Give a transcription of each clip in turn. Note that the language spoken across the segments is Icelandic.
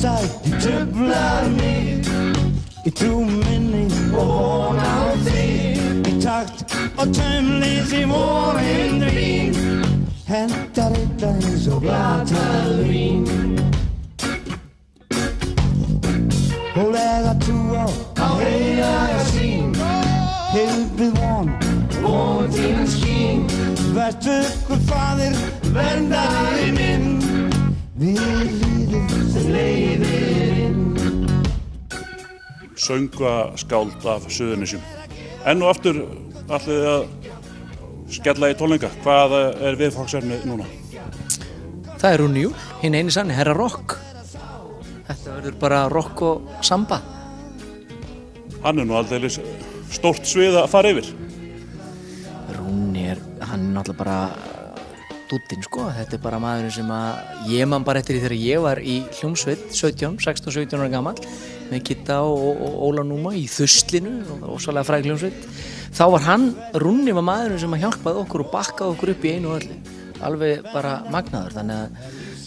sætt truflar mig. Ég trú minni og von á þig. Í takt og taumleysi vorin dvín. Hentar illa eins og glatað vín. Hólega trú á heilaga sýn. Heilbrigð von þín skín. Vertu ykkur faðir, verndari minn. Við líðið sem leiðir inn. Söngaskáld af Suðurnesjum. Enn og aftur ætlið þið að skella í tónleika. Hvað er viðfangsefnið núna? Það er Rúni Júl, hinn eini sanni, herra rock. Þetta verður bara rock og samba. Hann er nú aldeilis stórt svið að fara yfir. Rúni hann er náttúrulega bara dúddinn sko. Þetta er bara maðurinn sem að ég man bara eftir því þegar ég var í hljómsveit 16-17 ára gamall með Kitta og Óla Núma í Þuslinu og svolítið fræg hljómsveit. Þá var Rúni var maðurinn sem að hjálpaði okkur og bakkaði okkur upp í einu og öllu. Alveg bara magnaður, þannig að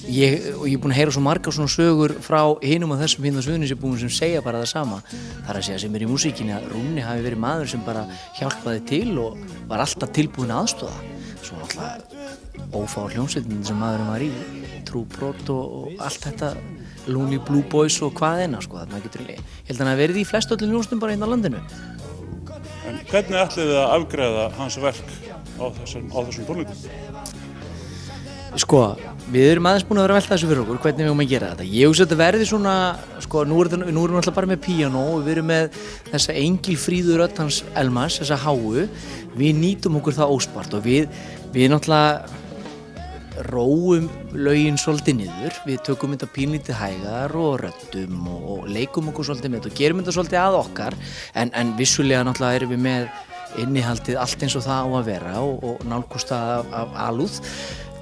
ég er búinn að heyra svo margar svona sögur frá hinum og þessum hinn og Suðurnesjabúum sem segja bara það sama. Það er að segja sem er í músíkinni að Rúni hafi verið maður sem bara hjálpaði til og var alltaf tilbúinn að aðstoða. Svo náttúrulega ófá hljómsveitin sem maðurinn var í, Trúbrot og allt þetta, Looney Blue Boys og hvað eina sko, þarna getur ég held að hann hafi verið í flest öllum hljómsveitum bara hérna á landinu. En hvernig ætlið þið að afgreiða hans verk á þessum tónleikum? Sko, við erum aðeins búin að vera að velta þessu fyrir okkur, hvernig við erum að gera þetta. Ég hugsa að þetta verði svona, sko, nú erum við alltaf bara með píanó og við erum með þessa engilfríðu rödd hans Elmars, þessa háu. Við nýtum okkur það óspart og við náttúrulega róum lögin svolítið niður. Við tökum þetta pínlítið hægar og röddum og leikum okkur svolítið með þetta og gerum þetta svolítið að okkar. En vissulega náttúrulega erum við með innihaldið allt eins og það á að vera og nálgast það af alúð.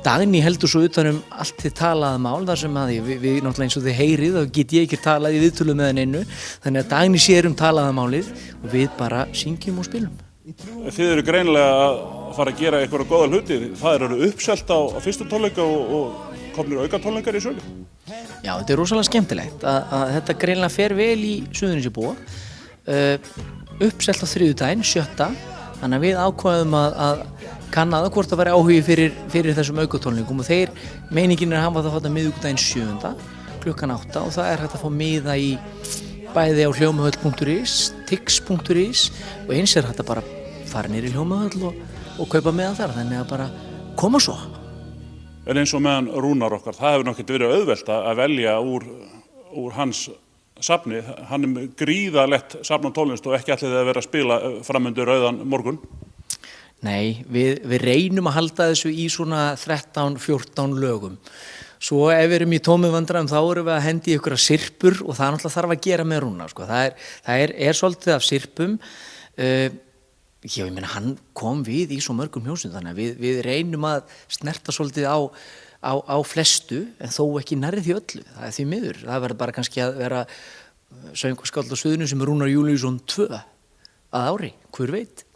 Dagný heldur svo utan allt þið talaða mál þar sem að við náttúrulega eins og þið heyrið þá get ég ekki talað í viðtölu með henni þannig að Dagný sér talaða málið og við bara syngjum og spilum. Þið eru greinilega að fara að gera eitthvað góða hluti. Það eru uppselt á fyrstu tónleika og komnir auka tónleikar í sölu. Já, þetta er rosalega skemmtilegt að þetta greinilega fer vel í Suðurnesjabúa. Uppselt á þriðjudaginn, 7. Þannig að við ákváðum að kannaða hvort það væri áhugi fyrir þessum aukatónleikum og meiningin er að hafa það fátt að miðvikudaginn 7. klukkan 8 og það er hægt að fá miða í bæði á hljómahöll.is, tix.is og eins er hægt að bara fara niður í hljómahöll og kaupa miða þar, þannig að bara koma svo. En eins og meðan Rúnar okkar, það hefur nokkert verið auðvelt að velja úr hans safni. Hann er gríðarlegt safn á tónlist og ekki ætlið að vera að spila framundir rauðan morgun. Nei, við reynum að halda þessu í svona 13-14 lögum. Svo ef við erum í tómum vandræðum þá erum við að hendi í einhverja sirpur og það náttúrulega þarf að gera með Rúnar. Sko. Það er svolítið af sirpum. Ég meina, hann kom við í svo mörgum hljómsveitum þannig að við reynum að snerta svolítið á flestu en þó ekki nærri því öllu. Það er því miður. Það verður bara kannski að vera söngaskáld á Suðurnesjum sem Rúnar Júlíusson 2 að ári, hver veit.